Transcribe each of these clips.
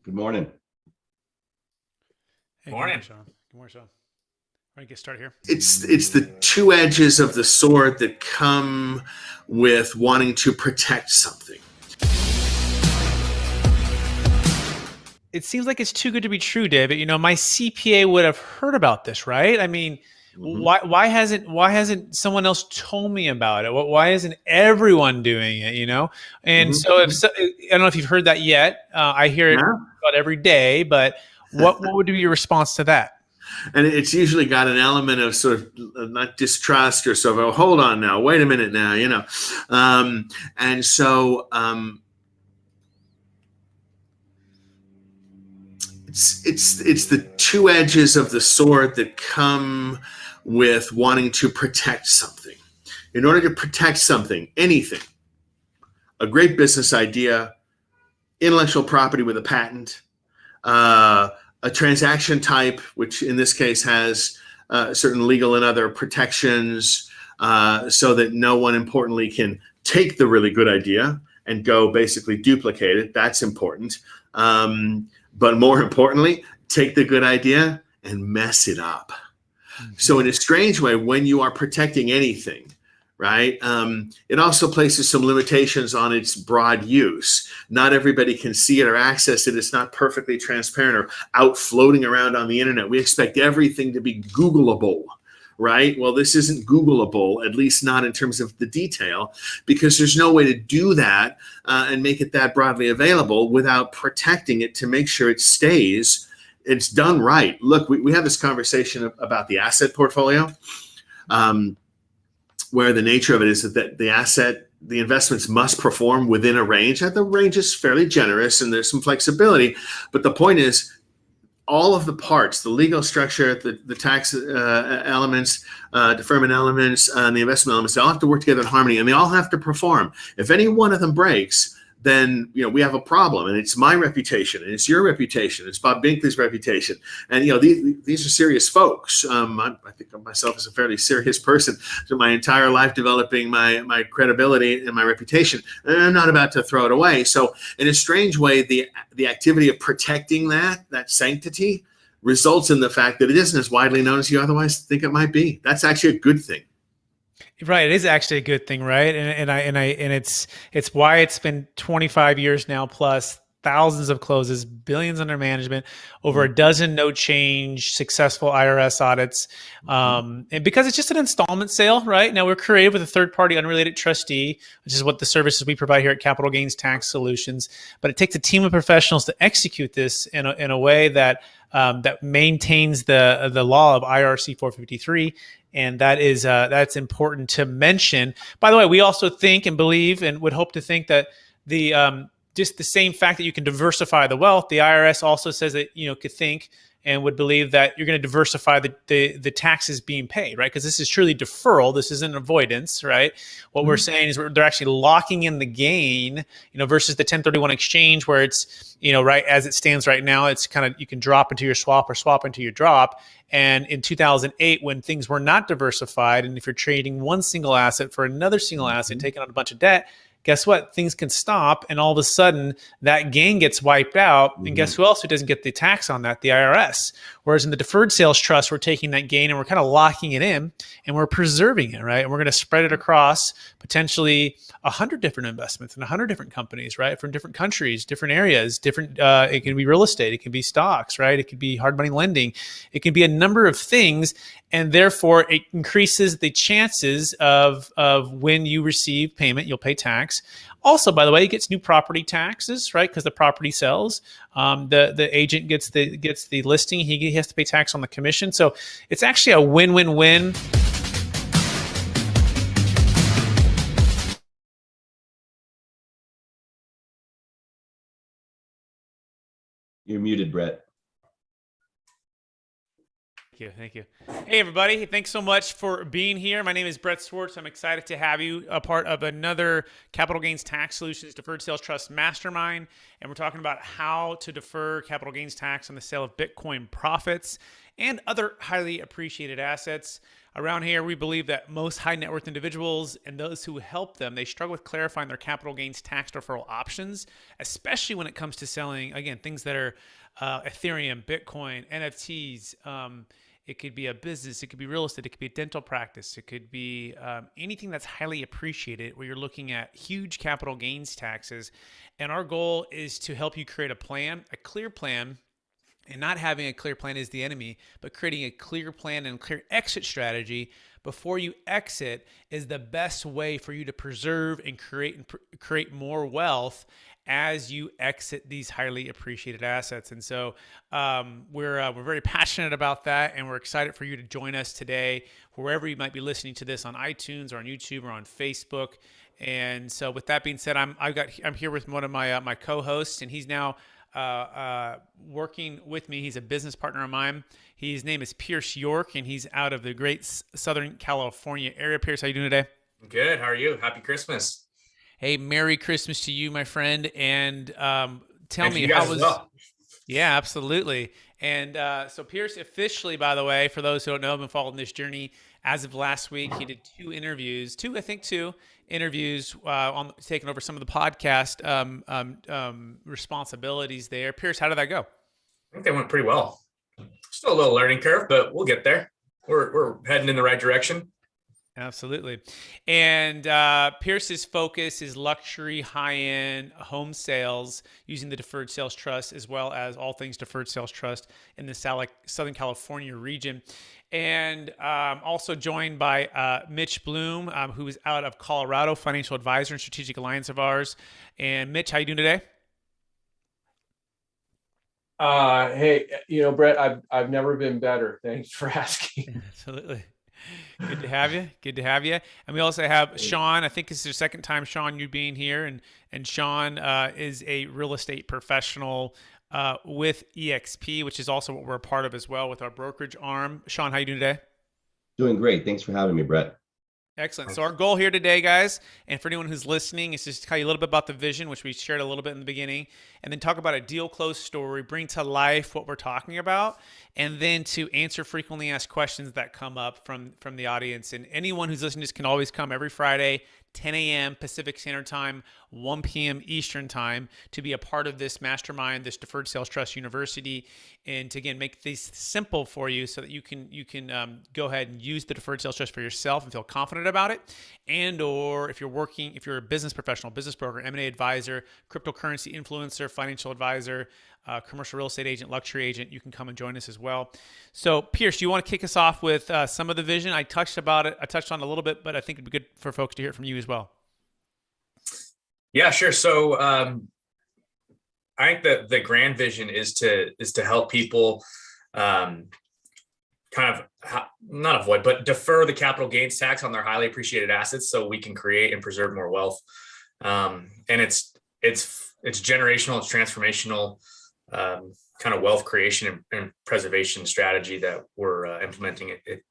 Good morning. Hey, good Morning. morning, Sean. Good morning, Sean. All right, get started here. It's the two edges of the sword that come with wanting to protect something. It seems like it's too good to be true, David. You know, my CPA would have heard about this, right? I mean, Mhm. why hasn't someone else told me about it? Why isn't everyone doing it? You know, and Mhm. so I don't know if you've heard that yet. I hear it Yeah, about every day, but what would be your response to that? and it's usually got an element of sort of not distrust or sort of, oh, hold on now, wait a minute now, and so it's the two edges of the sword that come with wanting to protect something. In order to protect something, anything, a great business idea, intellectual property with a patent, uh, a transaction type, which in this case has certain legal and other protections, so that no one importantly can take the really good idea and go basically duplicate it. That's important. But more importantly, take the good idea and mess it up. So, in a strange way, when you are protecting anything, right, it also places some limitations on its broad use. Not everybody can see it or access it. It's not perfectly transparent or out floating around on the internet. We expect everything to be Googleable, right? Well, this isn't Googleable, at least not in terms of the detail, because there's no way to do that and make it that broadly available without protecting it to make sure it stays. It's done right. Look, we have this conversation about the asset portfolio, um, where the nature of it is that the investments must perform within a range. And the range is fairly generous and there's some flexibility. But the point is, all of the parts, the legal structure, the tax elements, deferment elements, and the investment elements, they all have to work together in harmony and they all have to perform. If any one of them breaks, then we have a problem, and it's my reputation, and it's your reputation, it's Bob Binkley's reputation, and these are serious folks. I think of myself as a fairly serious person. So my entire life developing my credibility and my reputation, and I'm not about to throw it away. So in a strange way, the activity of protecting that sanctity results in the fact that it isn't as widely known as you otherwise think it might be. That's actually a good thing. Right, it is actually a good thing, right? And it's why it's been 25 years now plus thousands of closes, billions under management, over a dozen no change successful IRS audits, and because it's just an installment sale, right? Now we're created with a third party unrelated trustee, which is what the services we provide here at Capital Gains Tax Solutions. But it takes a team of professionals to execute this in a way that that maintains the law of IRC 453, and that's important to mention. By the way, we also think and believe and would hope to think that the just the same fact that you can diversify the wealth, the IRS also says that could think and would believe that you're going to diversify the taxes being paid, right? Because this is truly deferral. This isn't avoidance, right? What we're saying is they're actually locking in the gain, versus the 1031 exchange where it's, right as it stands right now, it's kind of you can drop into your swap or swap into your drop. And in 2008, when things were not diversified, and if you're trading one single asset for another single asset, taking on a bunch of debt, guess what? Things can stop, and all of a sudden that gain gets wiped out. And guess who else who doesn't get the tax on that? The IRS. Whereas in the Deferred Sales Trust, we're taking that gain and we're kind of locking it in and we're preserving it, right? And we're going to spread it across potentially 100 different investments in 100 different companies, right? From different countries, different areas, different. It can be real estate, it can be stocks, right? It could be hard money lending, it can be a number of things, and therefore it increases the chances of when you receive payment, you'll pay tax. Also, by the way, it gets new property taxes, right? Because the property sells. The agent gets the listing. He has to pay tax on the commission. So it's actually a win-win-win. You're muted, Brett. you. Thank you. Hey, everybody. Thanks so much for being here. My name is Brett Swarts. I'm excited to have you a part of another Capital Gains Tax Solutions Deferred Sales Trust Mastermind. And we're talking about how to defer capital gains tax on the sale of Bitcoin profits and other highly appreciated assets. Around here, we believe that most high net worth individuals and those who help them, they struggle with clarifying their capital gains tax deferral options, especially when it comes to selling, again, things that are Ethereum, Bitcoin, NFTs. It could be a business, it could be real estate, it could be a dental practice, it could be anything that's highly appreciated where you're looking at huge capital gains taxes. And our goal is to help you create a plan, a clear plan. And not having a clear plan is the enemy, but creating a clear plan and clear exit strategy before you exit is the best way for you to preserve and create more wealth as you exit these highly appreciated assets. And so we're very passionate about that, and we're excited for you to join us today, wherever you might be listening to this, on iTunes or on YouTube or on Facebook. And so with that being said, I'm here with one of my co-hosts, and he's now working with me. He's a business partner of mine. His name is Pierce York, and he's out of the great Southern California area. Pierce, how you doing today? Good. How are you? Happy Christmas. Hey, Merry Christmas to you, my friend. And tell me, how was? Well. Yeah, absolutely. And so Pierce officially, by the way, for those who don't know, have been following this journey as of last week. He did two interviews on taking over some of the podcast responsibilities there. Pierce, how did that go? I think they went pretty well. Still a little learning curve, but we'll get there. We're heading in the right direction. Absolutely. And Pierce's focus is luxury, high-end home sales using the Deferred Sales Trust, as well as all things Deferred Sales Trust in the Southern California region. And also joined by Mitch Bloom, who is out of Colorado, financial advisor and strategic alliance of ours. And Mitch, how you doing today? Hey, Brett, I've never been better. Thanks for asking. Absolutely. Good to have you. Good to have you. And we also have Sean. I think this is your second time, Sean, you being here. And Sean is a real estate professional with EXP, which is also what we're a part of as well with our brokerage arm. Sean, how you doing today? Doing great. Thanks for having me, Brett. Excellent. So our goal here today, guys, and for anyone who's listening, is just to tell you a little bit about the vision, which we shared a little bit in the beginning, and then talk about a deal close story, bring to life what we're talking about, and then to answer frequently asked questions that come up from the audience. And anyone who's listening to this can always come every Friday, 10 a.m. Pacific Standard Time, 1 p.m. Eastern Time, to be a part of this mastermind, this Deferred Sales Trust University, and to, again, make these simple for you so that you can go ahead and use the Deferred Sales Trust for yourself and feel confident about it. And or if you're a business professional, business broker, M&A advisor, cryptocurrency influencer, financial advisor, commercial real estate agent, luxury agent, you can come and join us as well. So Pierce, do you want to kick us off with some of the vision? I touched on it a little bit, but I think it'd be good for folks to hear from you as well. Yeah, sure. So I think that the grand vision is to help people kind of not avoid, but defer the capital gains tax on their highly appreciated assets so we can create and preserve more wealth. And it's generational, it's transformational kind of wealth creation and preservation strategy that we're implementing. It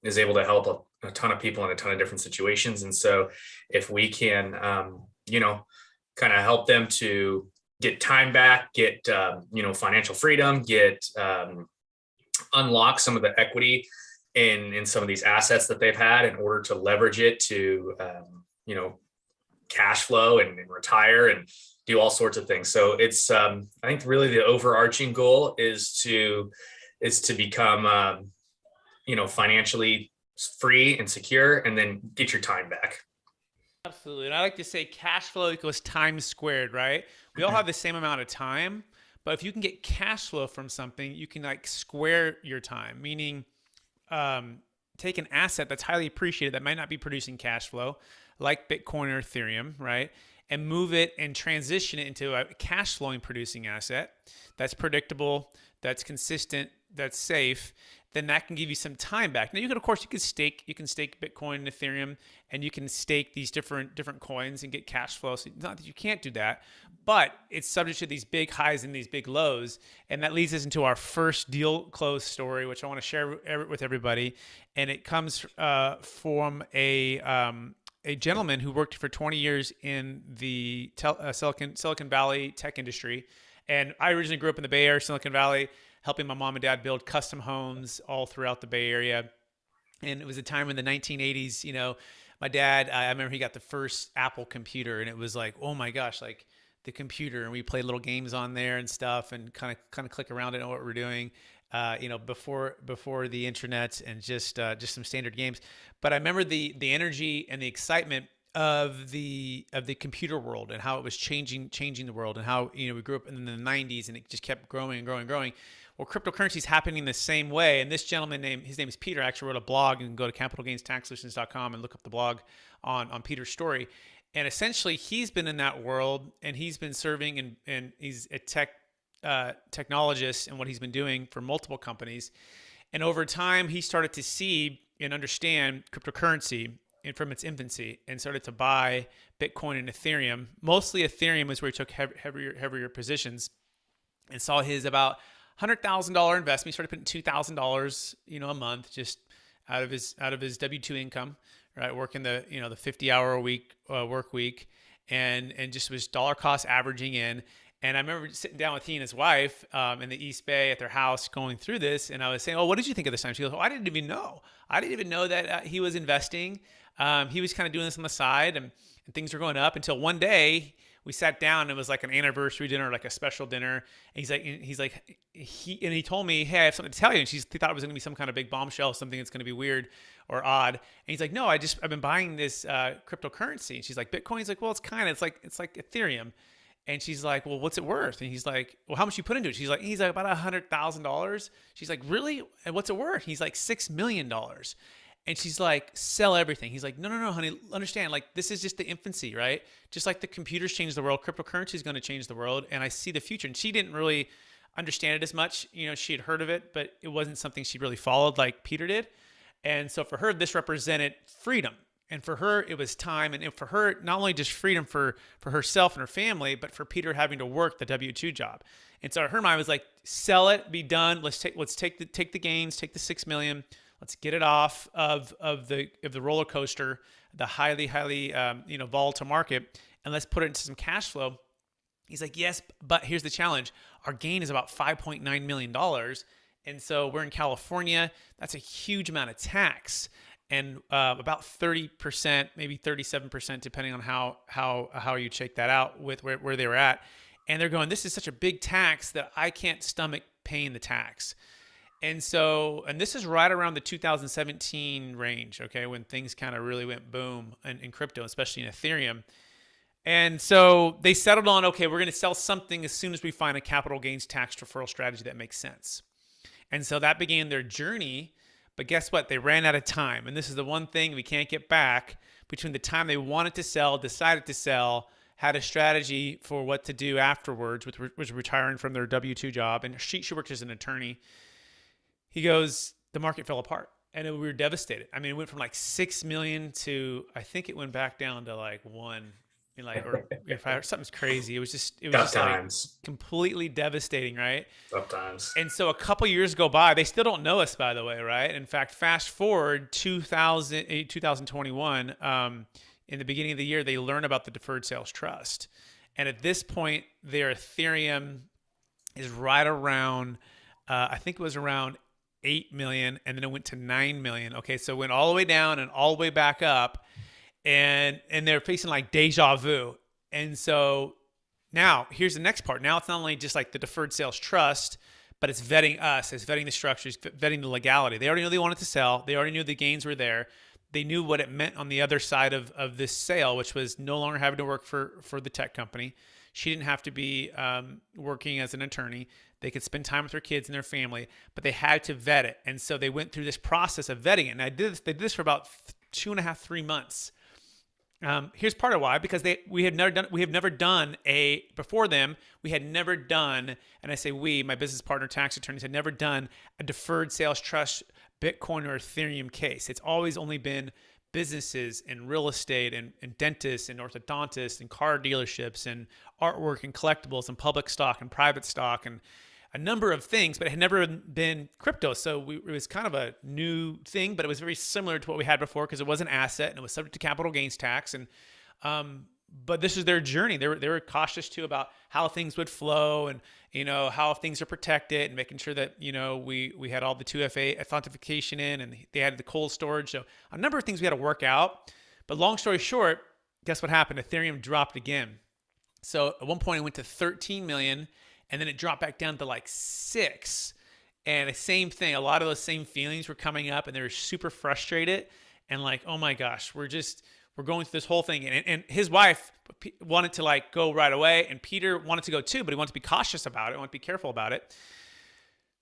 is able to help a ton of people in a ton of different situations. And so if we can, kind of help them to get time back, get, financial freedom, get unlock some of the equity in some of these assets that they've had in order to leverage it to, cash flow and retire and do all sorts of things. So it's, I think really the overarching goal is to become, financially free and secure, and then get your time back. Absolutely. And I like to say cash flow equals time squared, right? We all have the same amount of time, but if you can get cash flow from something, you can square your time, meaning take an asset that's highly appreciated that might not be producing cash flow, like Bitcoin or Ethereum, right? And move it and transition it into a cash flowing producing asset that's predictable, that's consistent, that's safe, then that can give you some time back. Now, of course, you can stake Bitcoin and Ethereum, and you can stake these different coins and get cash flow. So not that you can't do that, but it's subject to these big highs and these big lows. And that leads us into our first deal close story, which I want to share with everybody. And it comes from a gentleman who worked for 20 years in the Silicon Valley tech industry. And I originally grew up in the Bay Area, Silicon Valley, helping my mom and dad build custom homes all throughout the Bay Area. And it was a time in the 1980s, my dad, I remember he got the first Apple computer, and it was like, oh my gosh, like the computer. And we played little games on there and stuff and kind of click around and know what we're doing, before the internet and just some standard games. But I remember the energy and the excitement of the computer world and how it was changing the world, and how we grew up in the 90s and it just kept growing and growing and growing. Well, cryptocurrency is happening the same way. And this gentleman his name is Peter, actually wrote a blog, and go to capitalgainstaxsolutions.com and look up the blog on Peter's story. And essentially he's been in that world, and he's been serving, and he's a technologist, and what he's been doing for multiple companies. And over time he started to see and understand cryptocurrency and from its infancy, and started to buy Bitcoin and Ethereum. Mostly Ethereum is where he took heavier positions, and saw his about $100,000 investment. He started putting $2,000, a month, just out of his W-2 income, right? Working the 50-hour a week work week, and just was dollar cost averaging in. And I remember sitting down with he and his wife in the East Bay at their house going through this. And I was saying, oh, what did you think of this time? She goes, oh, I didn't even know. I didn't even know that he was investing. He was kind of doing this on the side, and things were going up until one day we sat down, and it was like an anniversary dinner, like a special dinner. And he told me, hey, I have something to tell you. And he thought it was going to be some kind of big bombshell, something that's going to be weird or odd. And he's like, no, I've been buying this cryptocurrency. And she's like, Bitcoin? He's like, well, it's like Ethereum. And she's like, well, what's it worth? And he's like, well, how much you put into it? He's like, about $100,000. She's like, really? And what's it worth? He's like, $6 million. And she's like, sell everything. He's like, no, honey, understand. Like, this is just the infancy, right? Just like the computers changed the world, cryptocurrency is going to change the world. And I see the future. And she didn't really understand it as much. She had heard of it, but it wasn't something she really followed like Peter did. And so for her, this represented freedom. And for her, it was time. And for her, not only just freedom for herself and her family, but for Peter having to work the W-2 job. And so her mind was like, sell it, be done. Let's take the gains, take the $6 million. Let's get it off of the roller coaster, the highly volatile market, and let's put it into some cash flow. He's like, yes, but here's the challenge. Our gain is about $5.9 million. And so we're in California. That's a huge amount of tax. And about 30%, maybe 37%, depending on how you check that out with where they were at. And they're going, this is such a big tax that I can't stomach paying the tax. And so, and this is right around the 2017 range, okay, when things kind of really went boom in crypto, especially in Ethereum. And so they settled on, okay, we're going to sell something as soon as we find a capital gains tax deferral strategy that makes sense. And so that began their journey. But guess what? They ran out of time. And this is the one thing we can't get back between the time they wanted to sell, decided to sell, had a strategy for what to do afterwards, which was retiring from their W-2 job. And she worked as an attorney. He goes, the market fell apart, and we were devastated. I mean, it went from like 6 million to, I think it went back down to like 1, or something's crazy. It was just like completely devastating, right? Tough times. And so a couple years go by. They still don't know us, by the way, right? In fact, fast forward 2021, in the beginning of the year, they learn about the Deferred Sales Trust. And at this point, their Ethereum is right around, I think it was around 8 million, and then it went to 9 million. Okay, so it went all the way down and all the way back up, and they're facing like deja vu. And so now here's the next part. Now it's not only just like the Deferred Sales Trust, but it's vetting us, it's vetting the structures, vetting the legality. They already knew they wanted to sell. They already knew the gains were there. They knew what it meant on the other side of this sale, which was no longer having to work for the tech company. She didn't have to be working as an attorney. They could spend time with their kids and their family, but they had to vet it. And so they went through this process of vetting it. And they did this for about 2.5, 3 months. Here's part of why, because we have never done before them, we had never done, and I say we, my business partner, tax attorneys, had never done a deferred sales trust Bitcoin or Ethereum case. It's always only been businesses and real estate and dentists and orthodontists and car dealerships and artwork and collectibles and public stock and private stock and a number of things, but it had never been crypto. So it was kind of a new thing, but it was very similar to what we had before because it was an asset and it was subject to capital gains tax. And but this is their journey. They were cautious too about how things would flow and how things are protected and making sure that we had all the 2FA authentication in and they had the cold storage. So a number of things we had to work out. But long story short, guess what happened? Ethereum dropped again. So at one point it went to 13 million. And then it dropped back down to like 6. And the same thing, a lot of those same feelings were coming up and they were super frustrated and like, oh my gosh, we're going through this whole thing. And his wife wanted to like go right away. And Peter wanted to go too, but he wanted to be cautious about it. Wanted to be careful about it.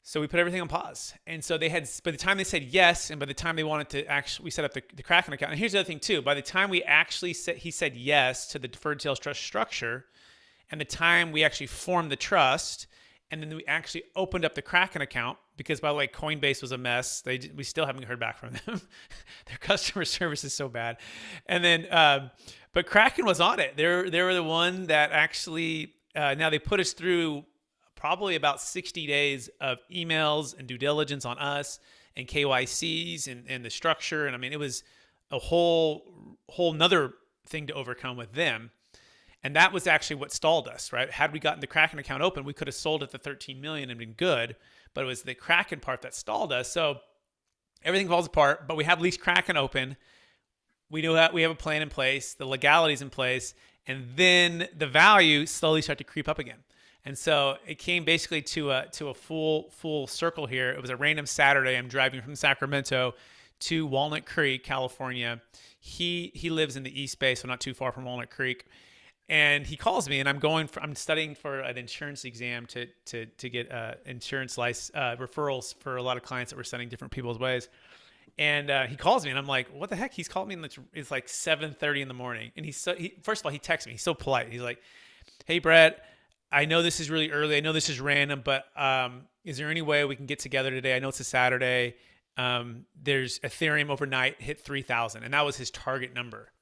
So we put everything on pause. And so by the time they said yes, and by the time they wanted to actually, we set up the Kraken account. And here's the other thing too, by the time he said yes to the Deferred Sales Trust structure, and the time we actually formed the trust, and then we actually opened up the Kraken account, because by the way, Coinbase was a mess. We still haven't heard back from them. Their customer service is so bad. And then, but Kraken was on it. They were the one that actually, now they put us through probably about 60 days of emails and due diligence on us and KYCs and the structure. And I mean, it was a whole nother thing to overcome with them. And that was actually what stalled us, right? Had we gotten the Kraken account open, we could have sold at the 13 million and been good, but it was the Kraken part that stalled us. So everything falls apart, but we have at least Kraken open. We know that we have a plan in place, the legalities in place, and then the value slowly started to creep up again. And so it came basically to a full circle here. It was a random Saturday. I'm driving from Sacramento to Walnut Creek, California. He lives in the East Bay, so not too far from Walnut Creek. And he calls me, and I'm studying for an insurance exam to get insurance referrals for a lot of clients that we're sending different people's ways. And he calls me, and I'm like, what the heck? He's called me, and it's like 7:30 in the morning. And first of all, he texts me. He's so polite. He's like, hey, Brett, I know this is really early. I know this is random, but is there any way we can get together today? I know it's a Saturday. There's Ethereum overnight hit 3,000, and that was his target number.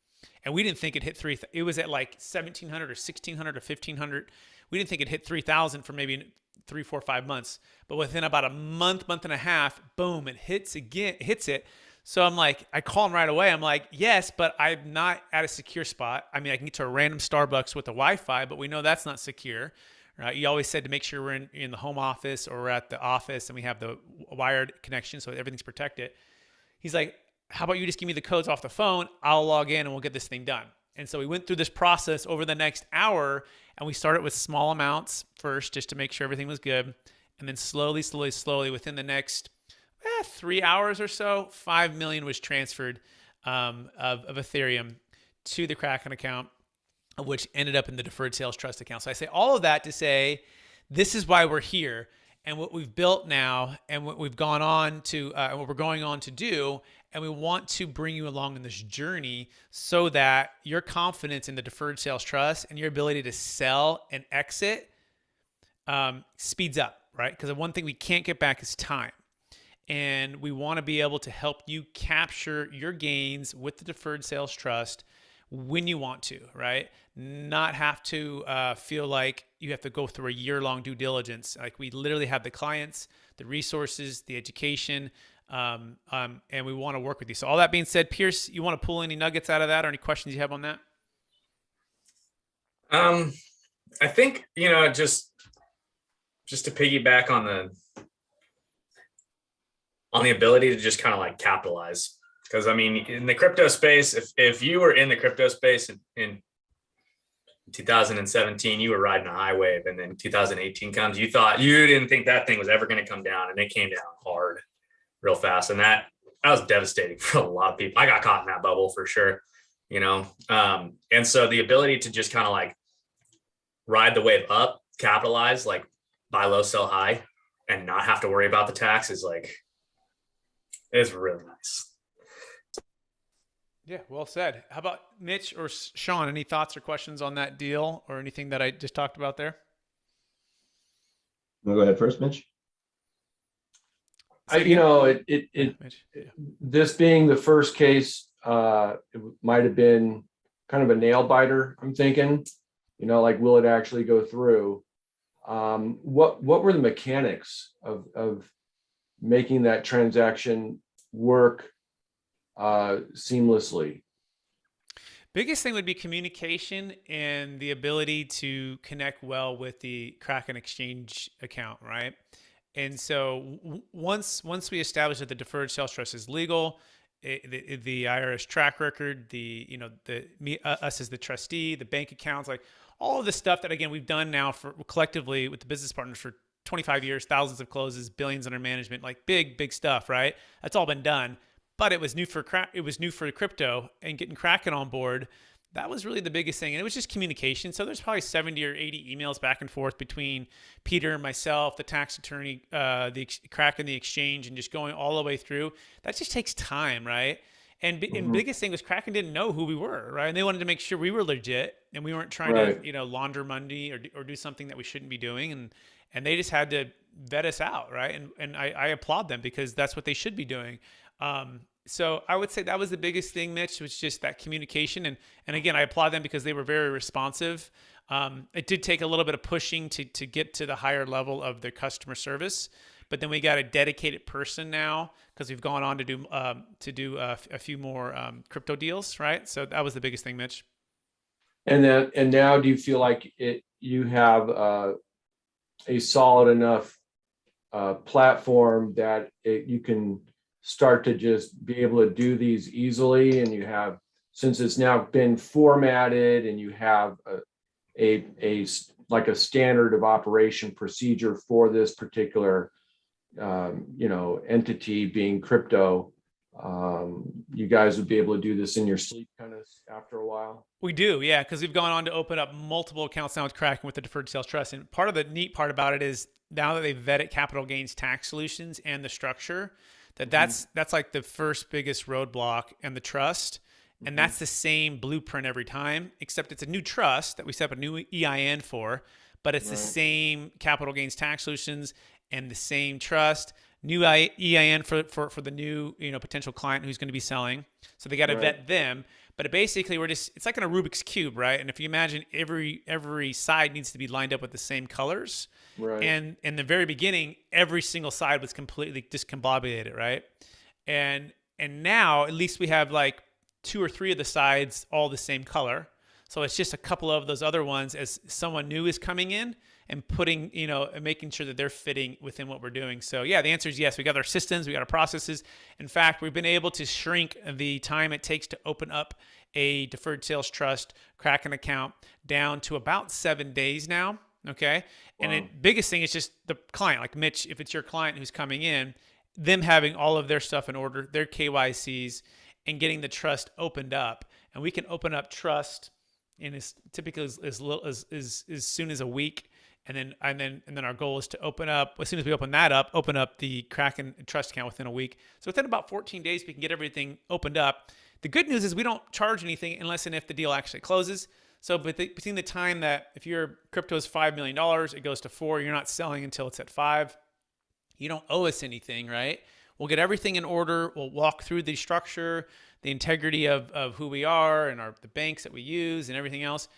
And we didn't think it hit 3,000. It was at like 1,700 or 1,600 or 1,500. We didn't think it hit 3,000 for maybe 3, 4, 5 months. But within about a month and a half, boom, it hits it. So I'm like, I call him right away. I'm like, yes, but I'm not at a secure spot. I mean, I can get to a random Starbucks with the Wi-Fi, but we know that's not secure. Right? You always said to make sure we're in the home office or we're at the office and we have the wired connection so everything's protected. He's like, how about you just give me the codes off the phone? I'll log in and we'll get this thing done. And so we went through this process over the next hour, and we started with small amounts first just to make sure everything was good. And then slowly, within the next 3 hours or so, 5 million was transferred of Ethereum to the Kraken account, which ended up in the Deferred Sales Trust account. So I say all of that to say, this is why we're here. And what we've built now and what we've gone on to, and what we're going on to do, and we want to bring you along in this journey so that your confidence in the Deferred Sales Trust and your ability to sell and exit speeds up, right? Because the one thing we can't get back is time. And we want to be able to help you capture your gains with the Deferred Sales Trust when you want to, right? Not have to feel like you have to go through a year-long due diligence. Like, we literally have the clients, the resources, the education, and we want to work with you. So all that being said, Pierce, you want to pull any nuggets out of that or any questions you have on that? I think, just to piggyback on the ability to just kind of like capitalize. Because I mean, in the crypto space, if you were in the crypto space in 2017, you were riding a high wave, and then 2018 comes, you didn't think that thing was ever going to come down, and it came down hard, real fast, and that was devastating for a lot of people. I got caught in that bubble for sure, and so the ability to just kind of like ride the wave up, capitalize, like buy low, sell high, and not have to worry about the tax is really nice. Yeah, well said. How about Mitch or Sean? Any thoughts or questions on that deal or anything that I just talked about there? You want to go ahead first, Mitch? Say it You again. know, Yeah, Mitch. Yeah. this being the first case, it might have been kind of a nail biter. I'm thinking, like, will it actually go through? What were the mechanics of making that transaction work seamlessly? Biggest thing would be communication and the ability to connect well with the Kraken Exchange account, right? And so once we establish that the deferred sales trust is legal, the IRS track record, us as the trustee, the bank accounts, like all of the stuff that again we've done now for collectively with the business partners for 25 years, thousands of closes, billions under management, like big stuff, right? That's all been done. But it was new for crypto, and getting Kraken on board. That was really the biggest thing. And it was just communication. So there's probably 70 or 80 emails back and forth between Peter and myself, the tax attorney, the Kraken, the exchange, and just going all the way through. That just takes time, right? And biggest thing was Kraken didn't know who we were, right? And they wanted to make sure we were legit and we weren't trying to, launder money or do something that we shouldn't be doing. And they just had to vet us out, right? And I applaud them because that's what they should be doing. So I would say that was the biggest thing, Mitch, was just that communication. And again, I applaud them because they were very responsive. It did take a little bit of pushing to get to the higher level of the customer service, but then we got a dedicated person now because we've gone on to do a few more crypto deals, right? So that was the biggest thing, Mitch. And now do you feel like you have a solid enough platform that you can start to just be able to do these easily, and you have, since it's now been formatted and you have a like a standard of operation procedure for this particular entity being crypto, you guys would be able to do this in your sleep kind of after a while? We do, yeah, because we've gone on to open up multiple accounts now with Kraken with the Deferred Sales Trust. And part of the neat part about it is now that they've vetted capital gains tax solutions and the structure, that's like the first biggest roadblock, and the trust. And that's the same blueprint every time, except it's a new trust that we set up a new EIN for, but it's the same capital gains tax solutions and the same trust, new EIN for the new potential client who's going to be selling. So they got to vet them. But basically, it's like in a Rubik's Cube, right? And if you imagine every side needs to be lined up with the same colors. Right. And in the very beginning, every single side was completely discombobulated, right? And now at least we have like 2 or 3 of the sides all the same color. So it's just a couple of those other ones as someone new is coming in and putting, and making sure that they're fitting within what we're doing. So yeah, the answer is yes. We got our systems, we got our processes. In fact, we've been able to shrink the time it takes to open up a deferred sales trust Kraken account down to about 7 days now. Okay. Wow. And the biggest thing is just the client, like Mitch, if it's your client who's coming in, them having all of their stuff in order, their KYCs, and getting the trust opened up. And we can open up trust in typically as little as soon as a week. And then our goal is to open up, as soon as we open up the Kraken trust account within a week. So within about 14 days, we can get everything opened up. The good news is we don't charge anything unless and if the deal actually closes. So between the time that if your crypto is $5 million, it goes to 4, you're not selling until it's at 5. You don't owe us anything, right? We'll get everything in order. We'll walk through the structure, the integrity of who we are and the banks that we use and everything else.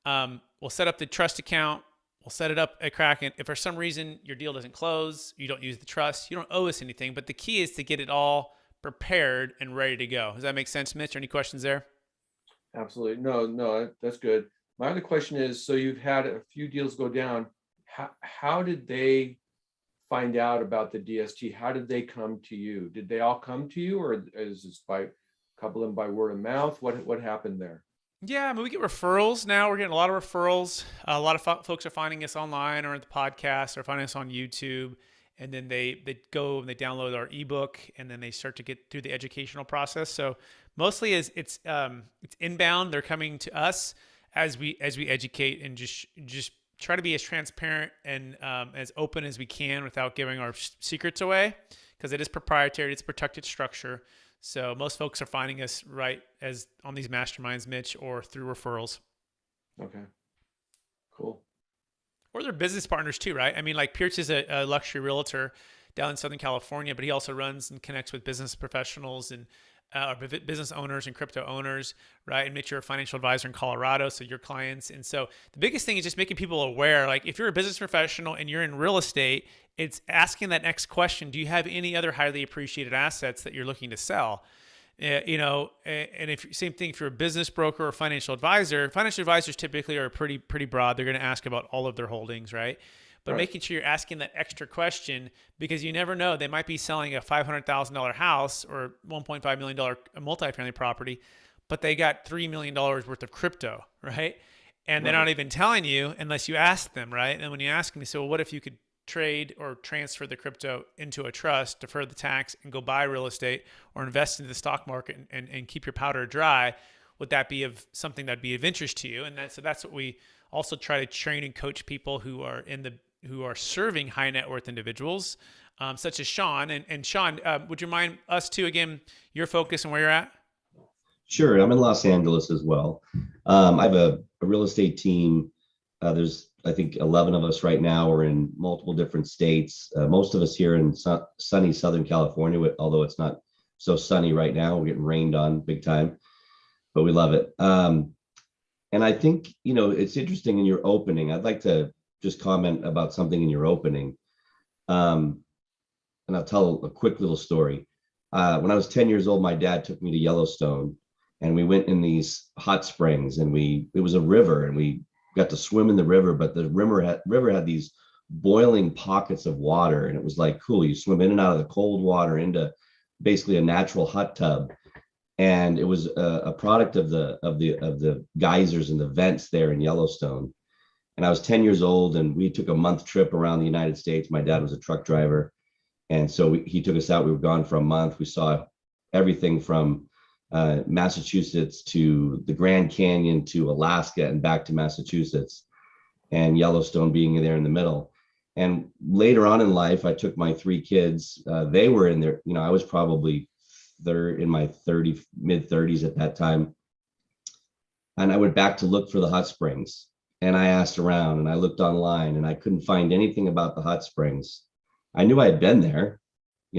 We'll set up the trust account. We'll set it up at Kraken. If for some reason your deal doesn't close, you don't use the trust, you don't owe us anything. But the key is to get it all prepared and ready to go. Does that make sense, Mitch? Any questions there? Absolutely. No, that's good. My other question is, so you've had a few deals go down. How did they find out about the DST? How did they come to you? Did they all come to you, or is this by a couple of them by word of mouth? What happened there? Yeah, I mean, we get referrals now. We're getting a lot of referrals. A lot of folks are finding us online or at the podcast or finding us on YouTube. And then they go and they download our ebook, and then they start to get through the educational process. So mostly it's inbound. They're coming to us as we educate and just try to be as transparent and as open as we can without giving our secrets away, because it is proprietary. It's protected structure. So most folks are finding us right as on these masterminds, Mitch, or through referrals. Okay. Cool. Or they're business partners too, right? I mean, like Pierce is a luxury realtor down in Southern California, but he also runs and connects with business professionals and business owners and crypto owners, right? And Mitch, you're a financial advisor in Colorado, so your clients. And so the biggest thing is just making people aware. Like if you're a business professional and you're in real estate, it's asking that next question: do you have any other highly appreciated assets that you're looking to sell? You know, and if same thing if you're a business broker or financial advisors typically are pretty broad. They're going to ask about all of their holdings, right? But Right. making sure you're asking that extra question, because you never know, they might be selling a $500,000 house or $1.5 million multifamily property, but they got $3 million worth of crypto, right? And they're Right. not even telling you unless you ask them, right? And when you ask them, you say, well, what if you could trade or transfer the crypto into a trust, defer the tax, and go buy real estate or invest into the stock market and keep your powder dry? Would that be of something that'd be of interest to you? And that's what we also try to train and coach people who are serving high net worth individuals, such as Sean. And Sean, would you mind us too, again, your focus and where you're at? Sure. I'm in Los Angeles as well. I have a real estate team. There's, I think, 11 of us right now. We're in multiple different states. Most of us here in sunny Southern California, although it's not so sunny right now. We're getting rained on big time, but we love it. And I think, it's interesting in your opening. I'd like to just comment about something in your opening. And I'll tell a quick little story. When I was 10 years old, my dad took me to Yellowstone, and we went in these hot springs, and it was a river, and we got to swim in the river, but the river had these boiling pockets of water, and it was like, cool. You swim in and out of the cold water into basically a natural hot tub. And it was a product of the geysers and the vents there in Yellowstone. And I was 10 years old, and we took a month trip around the United States. My dad was a truck driver. And so he took us out. We were gone for a month. We saw everything from Massachusetts to the Grand Canyon to Alaska and back to Massachusetts, and Yellowstone being there in the middle. And later on in life, I took my 3 kids. They were in their, I was probably in my mid 30s at that time. And I went back to look for the hot springs. And I asked around, and I looked online, and I couldn't find anything about the hot springs. I knew I had been there,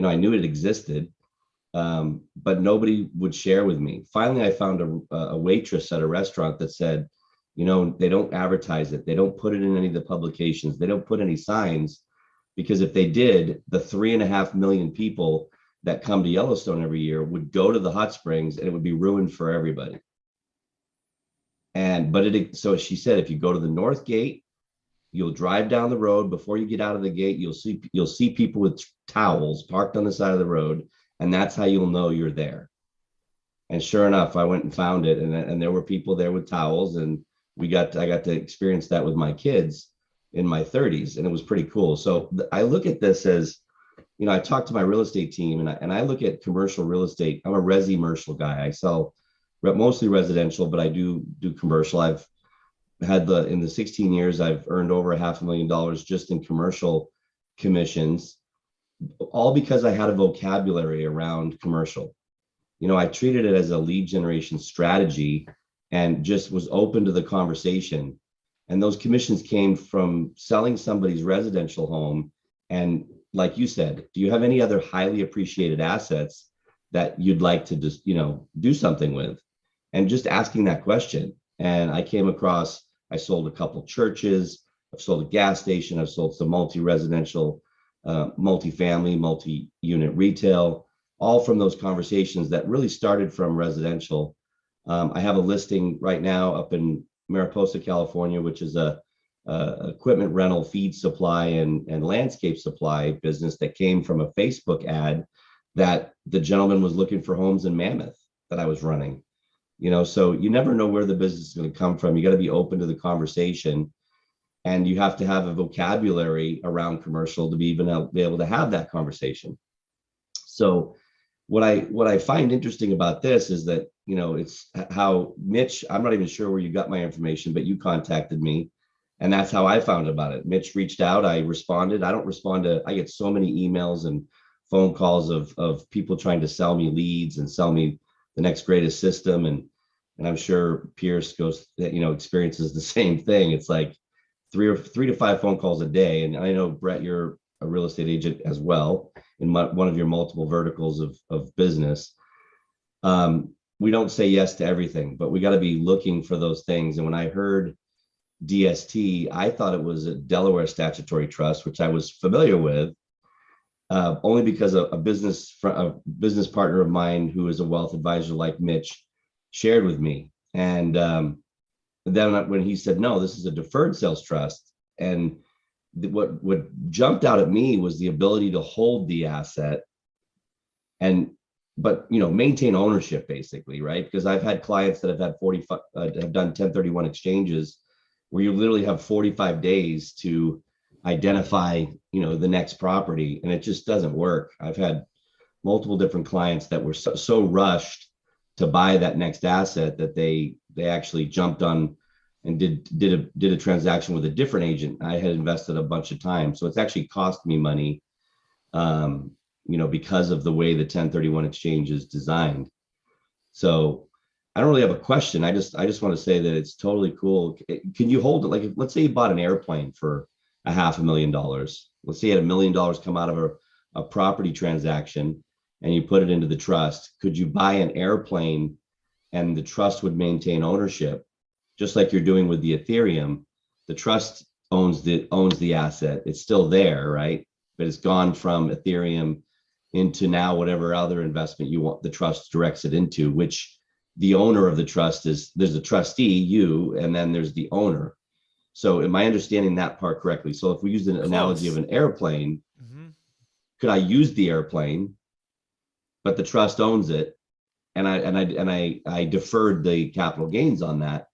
I knew it existed, but nobody would share with me. Finally, I found a waitress at a restaurant that said, they don't advertise it. They don't put it in any of the publications. They don't put any signs, because if they did, the 3.5 million people that come to Yellowstone every year would go to the hot springs, and it would be ruined for everybody. So she said, if you go to the north gate, you'll drive down the road. Before you get out of the gate, you'll see people with towels parked on the side of the road, and that's how you'll know you're there. And sure enough, I went and found it, and there were people there with towels, and I got to experience that with my kids in my 30s, and it was pretty cool. So I look at this as, I talk to my real estate team, and I look at commercial real estate. I'm a resi-mercial guy. I sell mostly residential, but I do commercial. I've had in the 16 years, I've earned over $500,000 just in commercial commissions, all because I had a vocabulary around commercial. I treated it as a lead generation strategy and just was open to the conversation. And those commissions came from selling somebody's residential home. And like you said, do you have any other highly appreciated assets that you'd like to just, do something with? And just asking that question. And I came across, I sold a couple churches, I've sold a gas station, I've sold some multi-residential, multifamily, multi-unit retail, all from those conversations that really started from residential. I have a listing right now up in Mariposa, California, which is a equipment rental, feed supply, and landscape supply business that came from a Facebook ad that the gentleman was looking for homes in Mammoth that I was running. So you never know where the business is going to come from. You got to be open to the conversation, and you have to have a vocabulary around commercial to be able to have that conversation. So what I find interesting about this is that, it's how Mitch, I'm not even sure where you got my information, but you contacted me, and that's how I found about it. Mitch reached out, I responded. I get so many emails and phone calls of people trying to sell me leads and sell me the next greatest system. And I'm sure Pierce experiences the same thing. It's like three to five phone calls a day. And I know, Brett, you're a real estate agent as well in one of your multiple verticals of business. We don't say yes to everything, but we got to be looking for those things. And when I heard DST, I thought it was a Delaware statutory trust, which I was familiar with, only because a business partner of mine who is a wealth advisor like Mitch shared with me. And then when he said, no, this is a deferred sales trust. And what jumped out at me was the ability to hold the asset but maintain ownership, basically, right? Because I've had clients that have had have done 1031 exchanges where you literally have 45 days to identify, the next property, and it just doesn't work. I've had multiple different clients that were so rushed to buy that next asset that they actually jumped on and did a transaction with a different agent I had invested a bunch of time. So it's actually cost me money, because of the way the 1031 exchange is designed. So I don't really have a question. I just want to say that it's totally cool. Can you hold it? Like, let's say you bought an airplane for $500,000. Let's say you had $1 million come out of a property transaction and you put it into the trust. Could you buy an airplane and the trust would maintain ownership, just like you're doing with the Ethereum? The trust owns the asset. It's still there, right? But it's gone from Ethereum into now whatever other investment you want the trust directs it into, which the owner of the trust there's a trustee, you, and then there's the owner. So am I understanding that part correctly? So if we use an analogy of an airplane, could I use the airplane, but the trust owns it, and I deferred the capital gains on that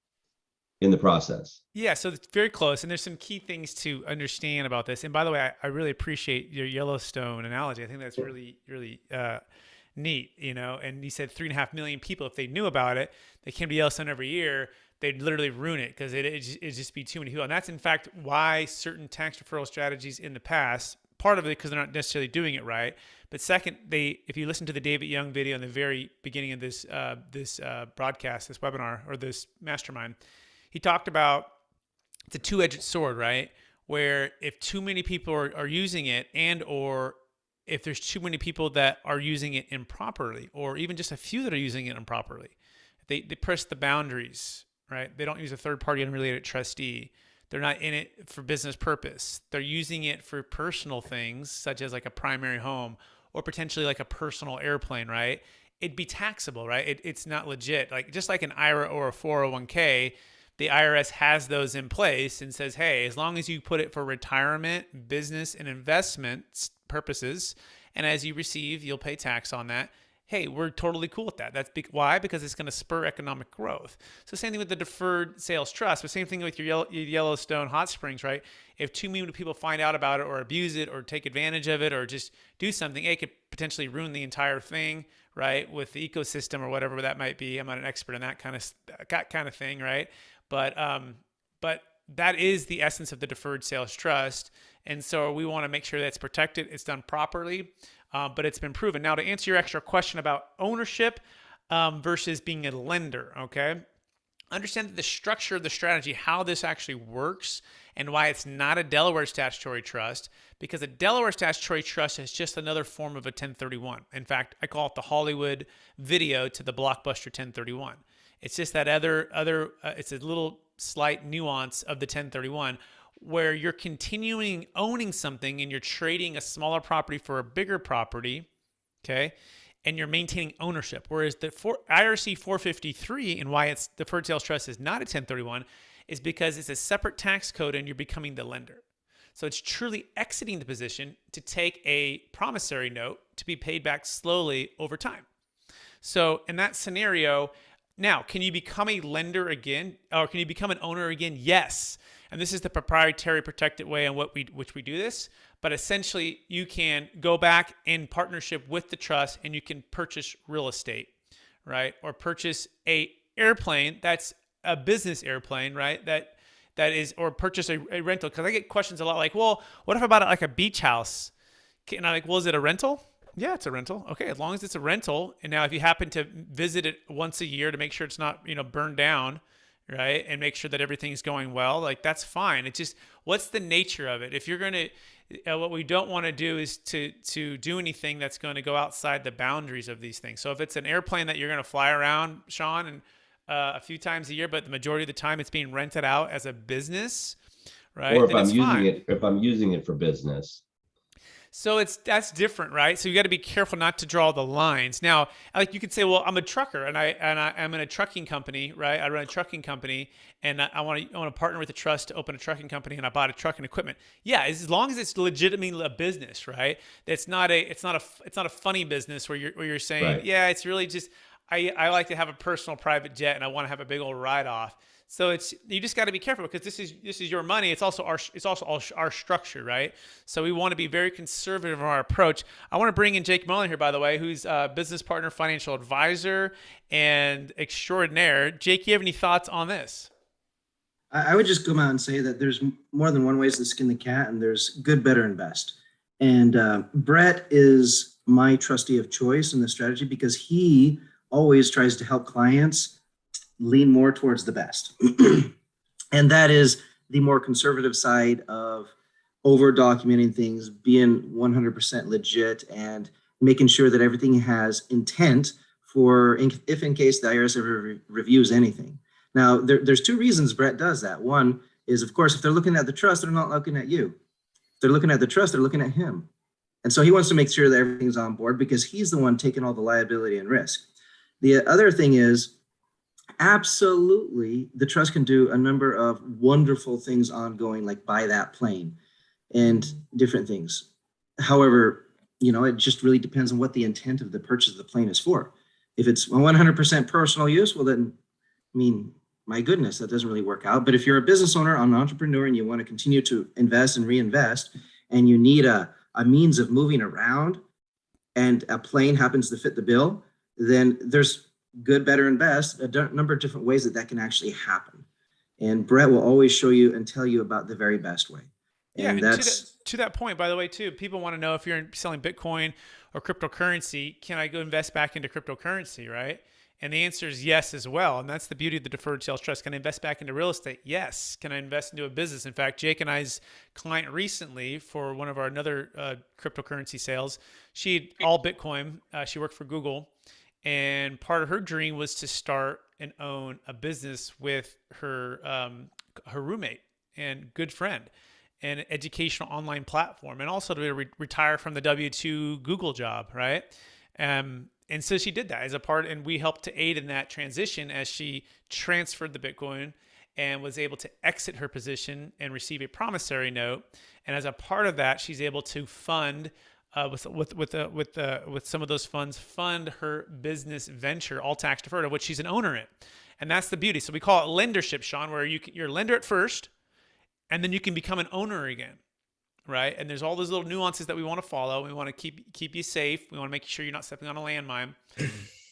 in the process? Yeah, so it's very close, and there's some key things to understand about this. And by the way, I really appreciate your Yellowstone analogy. I think that's really, really neat, And you said 3.5 million people, if they knew about it, they came to Yellowstone every year, they'd literally ruin it because it'd just be too many people. And that's in fact why certain tax deferral strategies in the past, part of it because they're not necessarily doing it right, but second, if you listen to the David Young video in the very beginning of this broadcast, this webinar, or this mastermind, he talked about the two-edged sword, right? Where if too many people are using it, or if there's too many people that are using it improperly, or even just a few that are using it improperly, they press the boundaries, right? They don't use a third-party unrelated trustee. They're not in it for business purpose. They're using it for personal things, such as like a primary home or potentially like a personal airplane, right? It'd be taxable, right? It's not legit. Like just like an IRA or a 401k, the IRS has those in place and says, hey, as long as you put it for retirement, business, and investment purposes, and as you receive, you'll pay tax on that. Hey, we're totally cool with that. That's why? Because it's going to spur economic growth. So same thing with the deferred sales trust, but same thing with your Yellowstone hot springs, right? If too many people find out about it or abuse it or take advantage of it or just do something, it could potentially ruin the entire thing, right? With the ecosystem or whatever that might be. I'm not an expert in that kind of thing, right? But that is the essence of the deferred sales trust. And so we want to make sure that it's protected, it's done properly, but it's been proven. Now, to answer your extra question about ownership versus being a lender, okay? Understand that the structure of the strategy, how this actually works, and why it's not a Delaware statutory trust, because a Delaware statutory trust is just another form of a 1031. In fact, I call it the Hollywood video to the Blockbuster 1031. It's just that it's a little slight nuance of the 1031 where you're continuing owning something and you're trading a smaller property for a bigger property, okay? And you're maintaining ownership. Whereas the IRC 453 and why it's deferred sales trust is not a 1031 is because it's a separate tax code and you're becoming the lender. So it's truly exiting the position to take a promissory note to be paid back slowly over time. So in that scenario, now, can you become a lender again, or can you become an owner again? Yes. And this is the proprietary protected way in which we do this. But essentially, you can go back in partnership with the trust and you can purchase real estate, right? Or purchase a airplane that's a business airplane, right? That is, or purchase a rental. Because I get questions a lot like, well, what if I bought like a beach house? And I'm like, well, is it a rental? Yeah, it's a rental. Okay, as long as it's a rental, and now if you happen to visit it once a year to make sure it's not, burned down, right, and make sure that everything's going well, like that's fine. It's just what's the nature of it? If you're gonna, what we don't want to do is to do anything that's going to go outside the boundaries of these things. So if it's an airplane that you're going to fly around, Sean, and a few times a year, but the majority of the time it's being rented out as a business, right? Or if then I'm it's using fine. if I'm using it for business. So that's different, right? So you got to be careful not to draw the lines. Now, like you could say, well, I'm a trucker and I'm in a trucking company, right? I run a trucking company and I want to partner with a trust to open a trucking company, and I bought a trucking equipment. Yeah, as long as it's legitimately a business, right? It's not a funny business where you're saying, Right. yeah, it's really just I like to have a personal private jet and I want to have a big old ride off. So you just got to be careful because this is your money. It's also our structure, right? So we want to be very conservative in our approach. I want to bring in Jake Mullen here, by the way, who's a business partner, financial advisor, and extraordinaire. Jake, you have any thoughts on this? I would just come out and say that there's more than one ways to skin the cat, and there's good, better, and best. And Brett is my trustee of choice in the strategy because he always tries to help clients lean more towards the best. And that is the more conservative side of over documenting things, being 100% legit, and making sure that everything has intent for if in case the IRS ever reviews anything. Now, there's two reasons Brett does that. One is, of course, if they're looking at the trust, they're not looking at you. If they're looking at the trust, they're looking at him. And so he wants to make sure that everything's on board because he's the one taking all the liability and risk. The other thing is, absolutely, the trust can do a number of wonderful things ongoing, like buy that plane and different things. However, it just really depends on what the intent of the purchase of the plane is for. If it's 100% personal use, well, then, my goodness, that doesn't really work out. But if you're a business owner, an entrepreneur, and you want to continue to invest and reinvest, and you need a means of moving around, and a plane happens to fit the bill, then there's good, better, and best, a number of different ways that can actually happen. And Brett will always show you and tell you about the very best way. And that's to that point, by the way, too, people want to know if you're selling Bitcoin or cryptocurrency, can I go invest back into cryptocurrency, right? And the answer is yes as well. And that's the beauty of the Deferred Sales Trust. Can I invest back into real estate? Yes. Can I invest into a business? In fact, Jake and I's client recently for one of our another cryptocurrency sales, she had all Bitcoin. She worked for Google. And part of her dream was to start and own a business with her roommate and good friend, and an educational online platform, and also to retire from the W-2 Google job, right? And so she did that as a part, and we helped to aid in that transition as she transferred the Bitcoin and was able to exit her position and receive a promissory note. And as a part of that, she's able to fund with some of those funds, fund her business venture, all tax deferred, of which she's an owner in. And that's the beauty. So we call it lendership, Sean, where you're a lender at first, and then you can become an owner again, right? And there's all those little nuances that we want to follow. We want to keep you safe. We want to make sure you're not stepping on a landmine,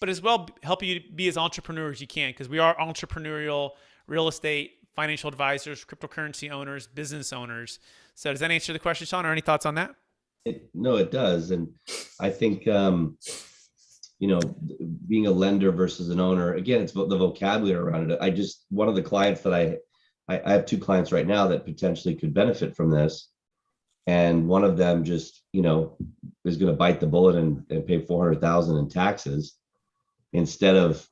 but as well help you be as entrepreneur as you can, because we are entrepreneurial real estate financial advisors, cryptocurrency owners, business owners. So does that answer the question, Sean, or any thoughts on that? No, it does. And I think, being a lender versus an owner, again, it's the vocabulary around it. One of the clients that I have two clients right now that potentially could benefit from this. And one of them just, is going to bite the bullet and pay $400,000 in taxes instead of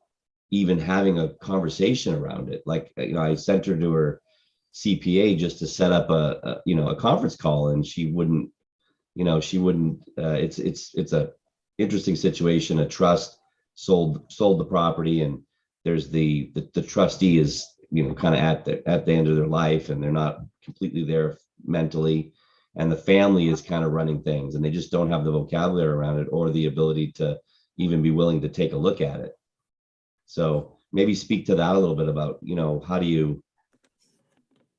even having a conversation around it. Like, I sent her to her CPA just to set up a conference call, and she wouldn't, it's a interesting situation. A trust sold the property, and there's the trustee is, kind of at the end of their life, and they're not completely there mentally. And the family is kind of running things, and they just don't have the vocabulary around it or the ability to even be willing to take a look at it. So maybe speak to that a little bit about, how do you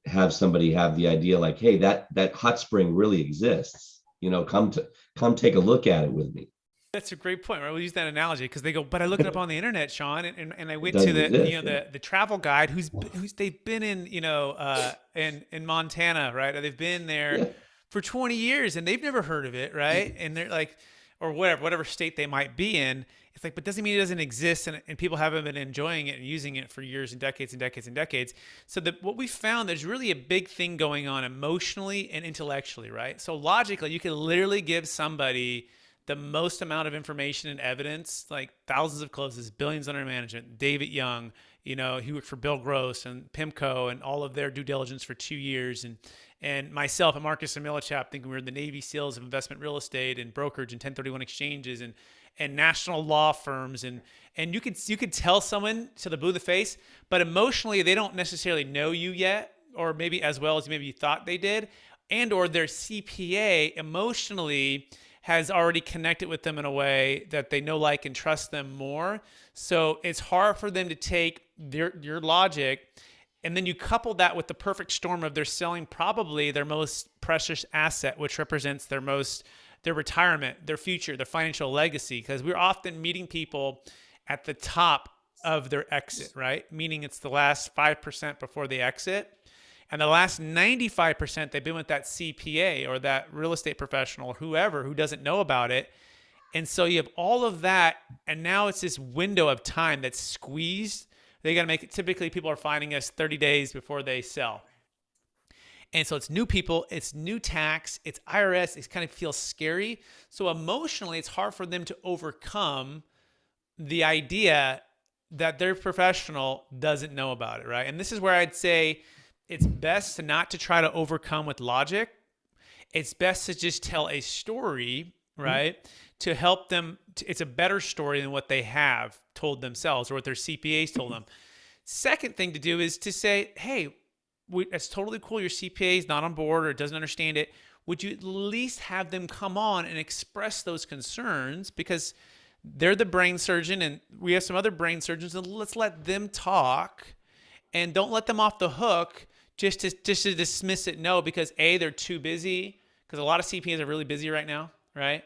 have somebody have the idea like, hey, that hot spring really exists, come take a look at it with me. That's a great point, right? We'll use that analogy because they go, but I look it up on the internet, Sean, and I went It to doesn't exist, the travel guide who's they've been in, in Montana, right? Or they've been there for 20 years and they've never heard of it, right? And they're like, or whatever state they might be in. It's like, but doesn't mean it doesn't exist, and people haven't been enjoying it and using it for years and decades and decades and decades. So what we found, there's really a big thing going on emotionally and intellectually, right? So logically, you can literally give somebody the most amount of information and evidence, like thousands of closes, billions under management. David Young, he worked for Bill Gross and PIMCO and all of their due diligence for 2 years. And myself and Marcus Millichap, thinking we were in the Navy SEALs of investment real estate and brokerage and 1031 exchanges and national law firms. And you could tell someone to the blue of the face, but emotionally, they don't necessarily know you yet, or maybe as well as maybe you thought they did, and or their CPA emotionally has already connected with them in a way that they know, like, and trust them more. So it's hard for them to take your logic, and then you couple that with the perfect storm of they're selling probably their most precious asset, which represents their retirement, their future, their financial legacy, because we're often meeting people at the top of their exit, right? Meaning it's the last 5% before they exit. And the last 95%, they've been with that CPA or that real estate professional or whoever who doesn't know about it. And so you have all of that, and now it's this window of time that's squeezed. They got to make it. Typically, people are finding us 30 days before they sell. And so it's new people, it's new tax, it's IRS, it kind of feels scary. So emotionally, it's hard for them to overcome the idea that their professional doesn't know about it, right? And this is where I'd say it's best not to try to overcome with logic. It's best to just tell a story, right? To help them. It's a better story than what they have told themselves or what their CPAs told them. Second thing to do is to say, hey, it's totally cool. Your CPA is not on board or doesn't understand it. Would you at least have them come on and express those concerns, because they're the brain surgeon and we have some other brain surgeons, and let's let them talk, and don't let them off the hook just to dismiss it. No, because A, they're too busy, because a lot of CPAs are really busy right now, right?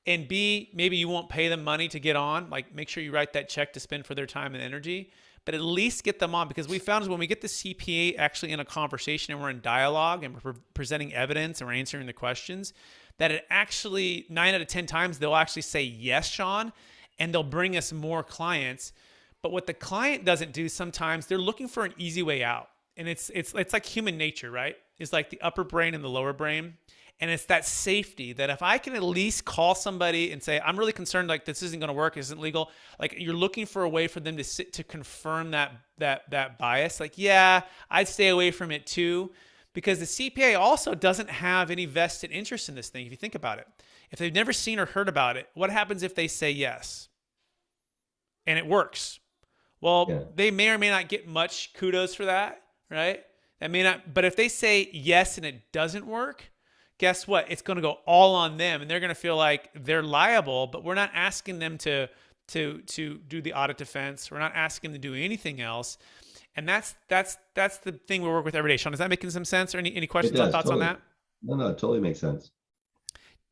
And B, maybe you won't pay them money to get on. Like, make sure you write that check to spend for their time and energy, but at least get them on, because we found is when we get the CPA actually in a conversation and we're in dialogue and we're presenting evidence and we're answering the questions, that it actually 9 out of 10 times they'll actually say yes, Sean, and they'll bring us more clients. But what the client doesn't do sometimes, they're looking for an easy way out. And it's like human nature, right? It's like the upper brain and the lower brain. And it's that safety that if I can at least call somebody and say, I'm really concerned, like this isn't going to work, this isn't legal. Like, you're looking for a way for them to confirm that bias. Like, yeah, I'd stay away from it too, because the CPA also doesn't have any vested interest in this thing. If you think about it, if they've never seen or heard about it, what happens if they say yes and it works? Well, They may or may not get much kudos for that, right? That may not, but if they say yes and it doesn't work, guess what? It's going to go all on them, and they're going to feel like they're liable. But we're not asking them to do the audit defense. We're not asking them to do anything else, and that's the thing we work with every day. Sean, is that making some sense? Or any questions or thoughts totally on that? No, it totally makes sense.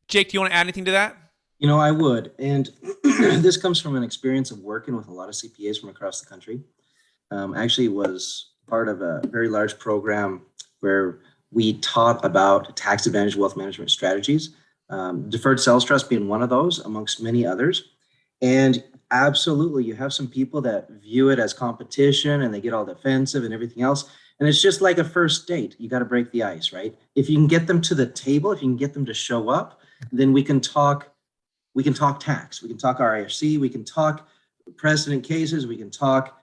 Jake, do you want to add anything to that? I would. And this comes from an experience of working with a lot of CPAs from across the country. Actually was part of a very large program where we taught about tax advantage wealth management strategies, Deferred Sales Trust being one of those amongst many others. And absolutely, you have some people that view it as competition and they get all defensive and everything else. And it's just like a first date. You got to break the ice, right? If you can get them to the table, if you can get them to show up, then we can talk tax, we can talk RIFC, we can talk precedent cases, we can talk,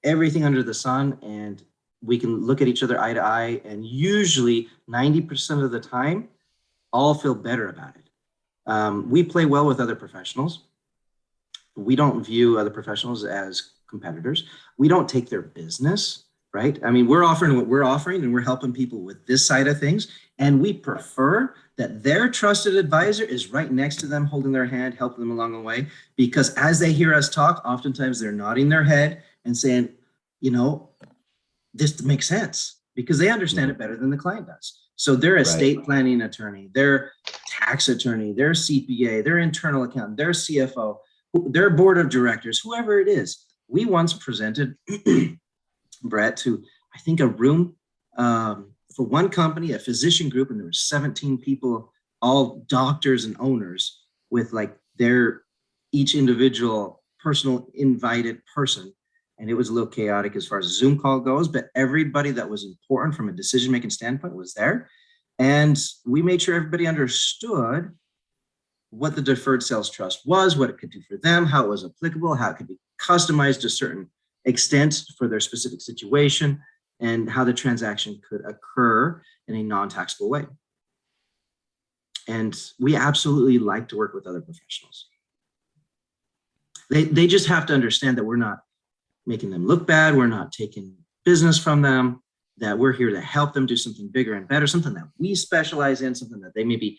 everything under the sun, and we can look at each other eye to eye, and usually 90% of the time, all feel better about it. We play well with other professionals. We don't view other professionals as competitors. We don't take their business, right? I mean, we're offering what we're offering, and we're helping people with this side of things, and we prefer that their trusted advisor is right next to them, holding their hand, helping them along the way, because as they hear us talk, oftentimes they're nodding their head and saying, this makes sense, because they understand it better than the client does. So their estate planning attorney, their tax attorney, their CPA, their internal accountant, their CFO, their board of directors, whoever it is. We once presented, Brett, to, I think, a room for one company, a physician group, and there were 17 people, all doctors and owners. with like their each individual personal invited person. And it was a little chaotic as far as a Zoom call goes, but everybody that was important from a decision-making standpoint was there. And we made sure everybody understood what the Deferred Sales Trust was, what it could do for them, how it was applicable, how it could be customized to a certain extent for their specific situation, and how the transaction could occur in a non-taxable way. And we absolutely like to work with other professionals. They just have to understand that we're not making them look bad. We're not taking business from them, that we're here to help them do something bigger and better, something that we specialize in, something that they maybe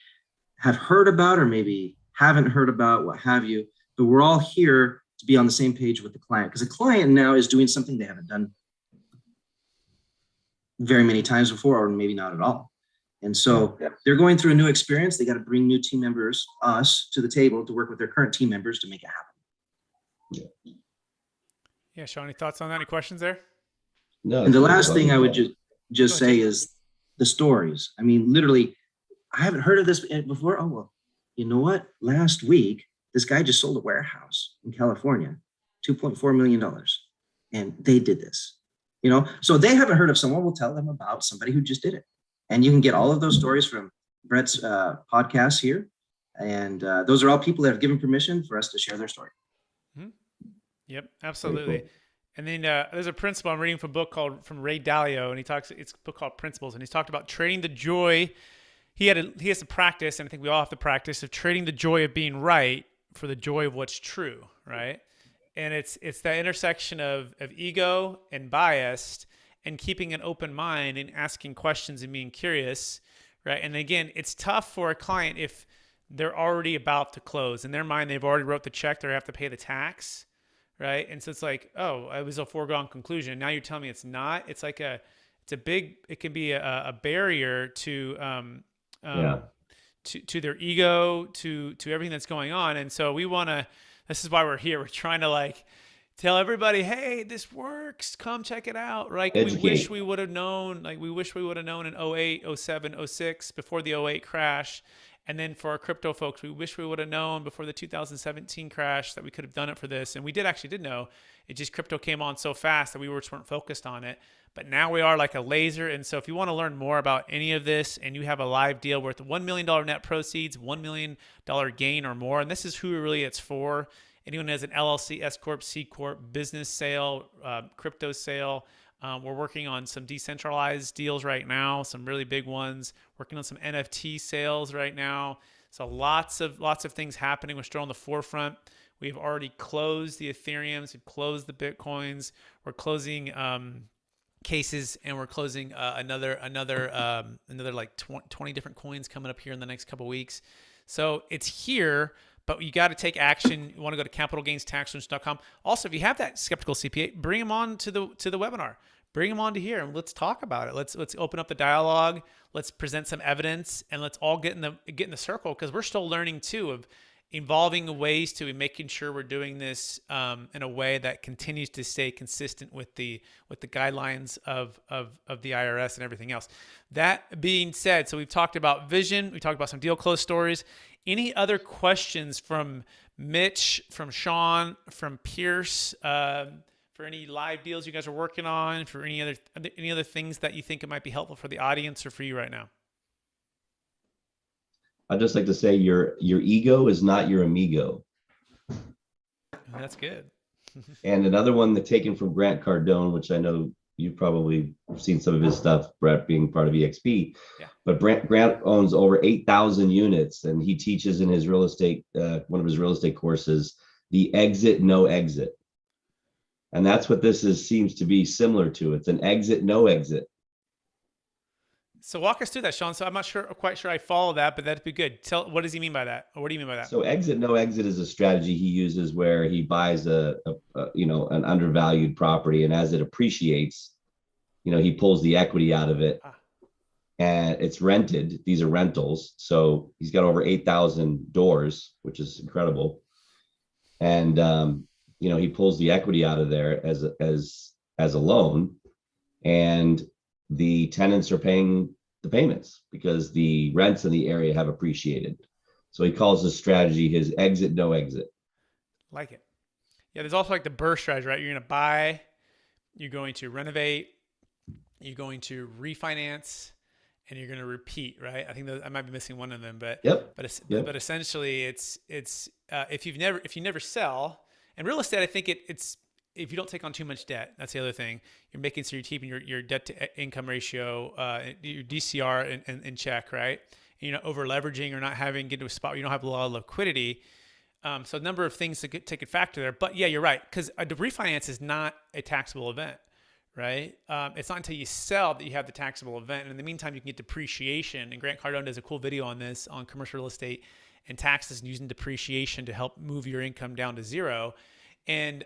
have heard about or maybe haven't heard about, what have you. But we're all here to be on the same page with the client, because the client now is doing something they haven't done very many times before, or maybe not at all. And so they're going through a new experience. They got to bring new team members, us, to the table to work with their current team members to make it happen. Yeah, Sean, any thoughts on that? Any questions there? No. And the last thing I would just say is the stories. I mean, literally, I haven't heard of this before. Oh, well, you know what? Last week, this guy just sold a warehouse in California, $2.4 million. And they did this, you know? So they haven't heard of someone. We'll tell them about somebody who just did it. And you can get all of those stories from Brett's podcast here. And those are all people that have given permission for us to share their story. Mm-hmm. Yep, absolutely. Cool. And then there's a principle I'm reading from a book from Ray Dalio, and it's a book called Principles, and he's talked about trading the joy. He has to practice, and I think we all have to practice, of trading the joy of being right for the joy of what's true, right? And it's that intersection of ego and bias, and keeping an open mind and asking questions and being curious, right? And again, it's tough for a client if they're already about to close. In their mind, they've already wrote the check, they have to pay the tax, right? And so it's like, oh, it was a foregone conclusion. Now you're telling me it's not. It's like it can be a barrier to their ego, to everything that's going on. And so this is why we're here. We're trying to like tell everybody, hey, this works. Come check it out. Right? We wish we would have known. Like we wish we would have known in 08, 07, 06 before the 08 crash. And then for our crypto folks, we wish we would have known before the 2017 crash that we could have done it for this. And we did know. It just crypto came on so fast that we weren't focused on it. But now we are like a laser. And so if you want to learn more about any of this and you have a live deal worth $1 million net proceeds, $1 million gain or more, and this is who really it's for. Anyone who has an LLC, S Corp, C Corp, business sale, crypto sale. We're working on some decentralized deals right now, some really big ones, working on some NFT sales right now. So lots of things happening. We're still on the forefront. We've already closed the Ethereums. We've closed the Bitcoins. We're closing cases, and we're closing another like 20 different coins coming up here in the next couple of weeks. So it's here, but you got to take action. You want to go to capitalgainstaxsolutions.com. Also, if you have that skeptical CPA, bring them on to the webinar. Bring them on to here and let's talk about it. Let's open up the dialogue. Let's present some evidence, and let's all get in the circle, because we're still learning too of evolving ways to making sure we're doing this in a way that continues to stay consistent with the guidelines of the IRS and everything else. That being said, so we've talked about vision. We talked about some deal close stories. Any other questions from Mitch, from Sean, from Pierce, for any live deals you guys are working on, for any other things that you think it might be helpful for the audience or for you right now? I'd just like to say your ego is not your amigo. That's good. And another one that taken from Grant Cardone, which I know you've probably seen some of his stuff, Brett, being part of EXP. Yeah. But Grant owns over 8,000 units, and he teaches in his real estate, one of his real estate courses, the exit, no exit. And that's what this seems to be similar to. It's an exit, no exit. So walk us through that, Sean. So I'm not quite sure I follow that, but that'd be good. What does he mean by that? Or what do you mean by that? So exit, no exit is a strategy he uses where he buys an undervalued property, and as it appreciates, he pulls the equity out of it, and it's rented. These are rentals. So he's got over 8,000 doors, which is incredible. And, he pulls the equity out of there as a loan, and the tenants are paying the payments because the rents in the area have appreciated. So he calls this strategy his exit, no exit. Like it. Yeah, there's also like the burst strategy, right? You're going to buy, you're going to renovate, you're going to refinance, and you're going to repeat, right? I think I might be missing one of them, but Yep. but essentially it's if you never sell, and real estate, I think it's if you don't take on too much debt, that's the other thing. You're making sure you're keeping your debt to income ratio, your DCR in check, right? And you're not over leveraging or not get to a spot where you don't have a lot of liquidity. So a number of things to take a factor there. But yeah, you're right, because the refinance is not a taxable event, right? It's not until you sell that you have the taxable event. And in the meantime, you can get depreciation. And Grant Cardone does a cool video on this on commercial real estate and taxes and using depreciation to help move your income down to zero. And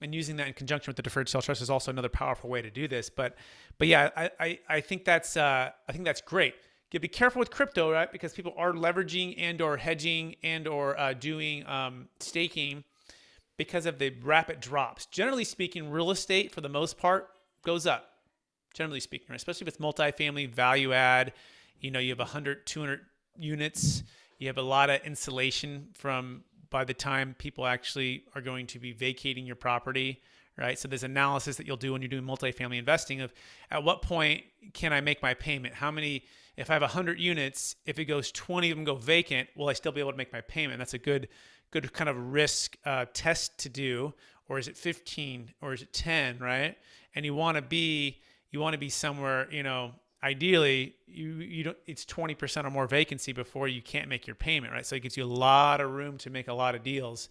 using that in conjunction with the deferred sales trust is also another powerful way to do this. But yeah, I think that's great. Be careful with crypto, right? Because people are leveraging and or hedging and or doing staking because of the rapid drops. Generally speaking, real estate for the most part goes up. Generally speaking, right? Especially with multifamily value add, you have 100, 200 units. You have a lot of insulation from by the time people actually are going to be vacating your property, right? So there's analysis that you'll do when you're doing multifamily investing of at what point can I make my payment? If I have 100 units, if it goes 20 of them go vacant, will I still be able to make my payment? That's a good kind of risk test to do. Or is it 15 or is it 10, right? And you want to be somewhere, ideally you don't, it's 20% or more vacancy before you can't make your payment, right? So it gives you a lot of room to make a lot of deals.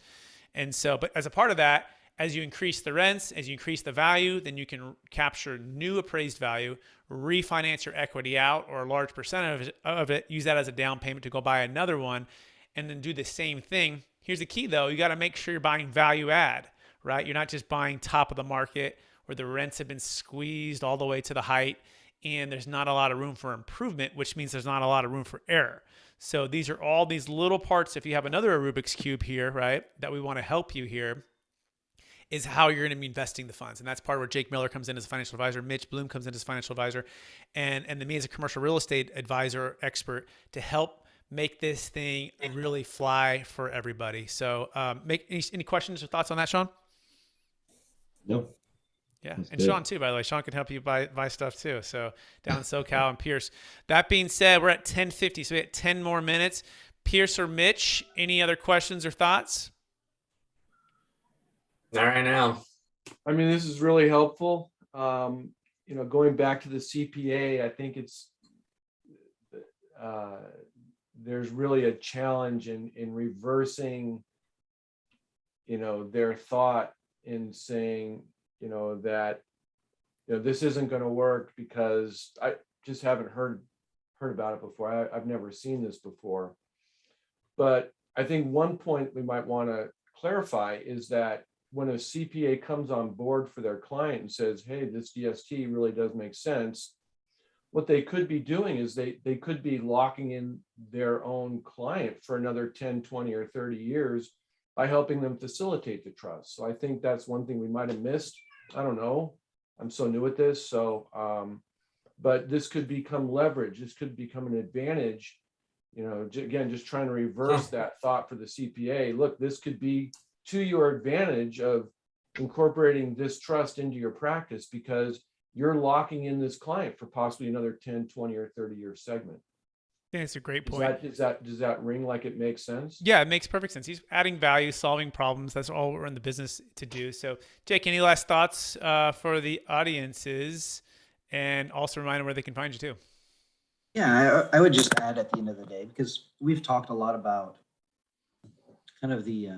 And so, but as a part of that, as you increase the rents, as you increase the value, then you can capture new appraised value, refinance your equity out or a large percentage of it, use that as a down payment to go buy another one, and then do the same thing. Here's the key though, you got to make sure you're buying value add, right? You're not just buying top of the market where the rents have been squeezed all the way to the height and there's not a lot of room for improvement, which means there's not a lot of room for error. So these are all these little parts. If you have another Rubik's Cube here, right, that we want to help you here, is how you're going to be investing the funds. And that's part where Jake Miller comes in as a financial advisor, Mitch Bloom comes in as a financial advisor, and then me as a commercial real estate advisor expert to help make this thing really fly for everybody. So make any questions or thoughts on that, Sean? No. Yeah, That's and good. Sean too, by the way. Sean can help you buy stuff too. So down in SoCal and Pierce. That being said, we're at 10:50, so we got 10 more minutes. Pierce or Mitch, any other questions or thoughts? Not right now. I mean, this is really helpful. Going back to the CPA, I think it's there's really a challenge in reversing, their thought in saying, that this isn't going to work because I just haven't heard about it before. I've never seen this before. But I think one point we might want to clarify is that when a CPA comes on board for their client and says, hey, this DST really does make sense, what they could be doing is they could be locking in their own client for another 10, 20, or 30 years by helping them facilitate the trust. So I think that's one thing we might have missed. I don't know. I'm so new at this. So, but this could become leverage. This could become an advantage. Again, just trying to reverse that thought for the CPA. Look, this could be to your advantage of incorporating this trust into your practice because you're locking in this client for possibly another 10, 20, or 30-year segment. Yeah, it's a great point. Does that ring like it makes sense? Yeah, it makes perfect sense. He's adding value, solving problems. That's all we're in the business to do. So, Jake, any last thoughts for the audiences? And also remind them where they can find you too. Yeah, I would just add at the end of the day, because we've talked a lot about kind of the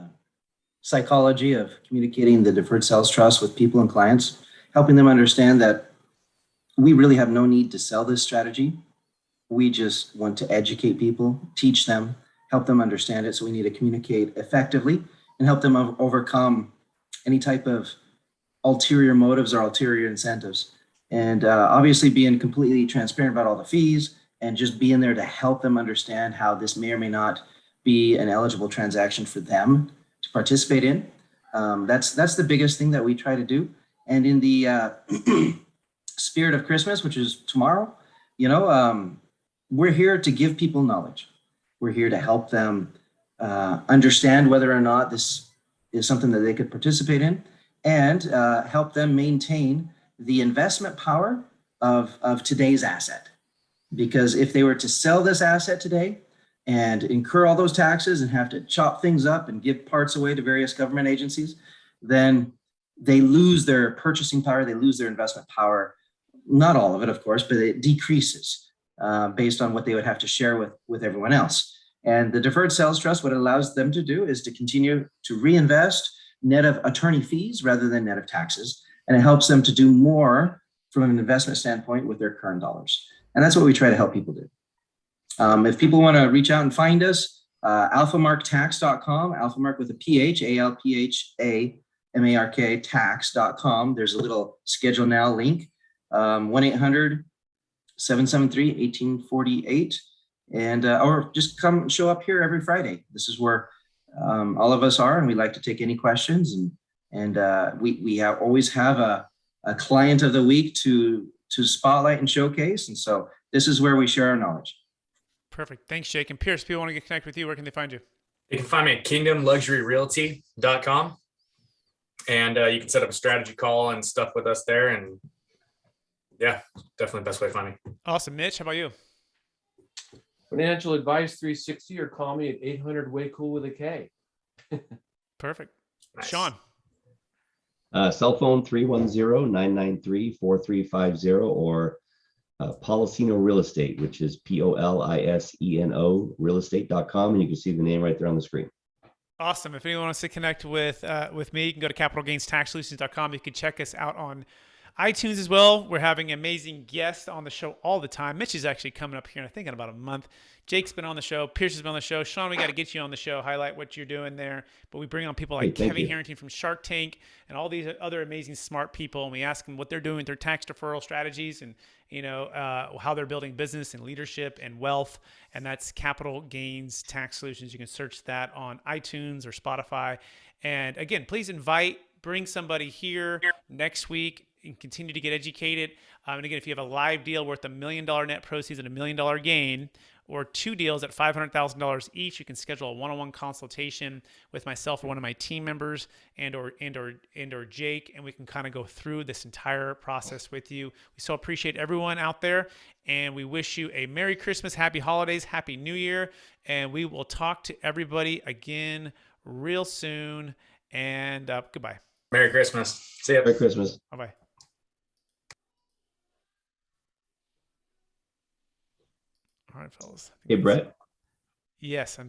psychology of communicating the deferred sales trust with people and clients, helping them understand that we really have no need to sell this strategy. We just want to educate people, teach them, help them understand it. So we need to communicate effectively and help them overcome any type of ulterior motives or ulterior incentives. And obviously being completely transparent about all the fees and just being there to help them understand how this may or may not be an eligible transaction for them to participate in. That's the biggest thing that we try to do. And in the spirit of Christmas, which is tomorrow, we're here to give people knowledge. We're here to help them understand whether or not this is something that they could participate in, and help them maintain the investment power of today's asset. Because if they were to sell this asset today and incur all those taxes and have to chop things up and give parts away to various government agencies, then they lose their purchasing power, they lose their investment power. Not all of it, of course, but it decreases based on what they would have to share with everyone else. And the Deferred Sales Trust, what it allows them to do is to continue to reinvest net of attorney fees rather than net of taxes. And it helps them to do more from an investment standpoint with their current dollars. And that's what we try to help people do. If people want to reach out and find us, alphamarktax.com, alphamark with a PH, ALPHAMARK, tax.com. There's a little schedule now link, 1-800-773-1848. And or just come show up here every Friday. This is where all of us are, and we like to take any questions. And we always have a client of the week to spotlight and showcase. And so this is where we share our knowledge. Perfect. Thanks, Jake. And Pierce, if people want to get connected with you, where can they find you? You can find me at kingdomluxuryrealty.com. And you can set up a strategy call and stuff with us there. And yeah, definitely the best way to find me. Awesome. Mitch, how about you? Financial Advice 360, or call me at 800 Way Cool with a K. Perfect. Nice. Sean. Cell phone 310-993-4350, or Policino Real Estate, which is POLISENO realestate.com. And you can see the name right there on the screen. Awesome. If anyone wants to connect with me, you can go to capitalgainstaxsolutions.com. You can check us out on iTunes as well. We're having amazing guests on the show all the time. Mitch is actually coming up here, I think, in about a month. Jake's been on the show. Pierce has been on the show. Sean, we got to get you on the show, highlight what you're doing there. But we bring on people like Kevin Harrington from Shark Tank and all these other amazing smart people. And we ask them what they're doing with their tax deferral strategies and, how they're building business and leadership and wealth. And that's Capital Gains Tax Solutions. You can search that on iTunes or Spotify. And again, please bring somebody here next week and continue to get educated. And again, if you have a live deal worth $1 million net proceeds and $1 million gain, or 2 deals at $500,000 each, you can schedule a one-on-one consultation with myself or one of my team members and or Jake, and we can kind of go through this entire process with you. We so appreciate everyone out there, and we wish you a Merry Christmas, Happy Holidays, Happy New Year, and we will talk to everybody again real soon. And goodbye. Merry Christmas. See ya. Merry Christmas. Bye-bye. All right, fellas. Hey, Brett. Yes, I'm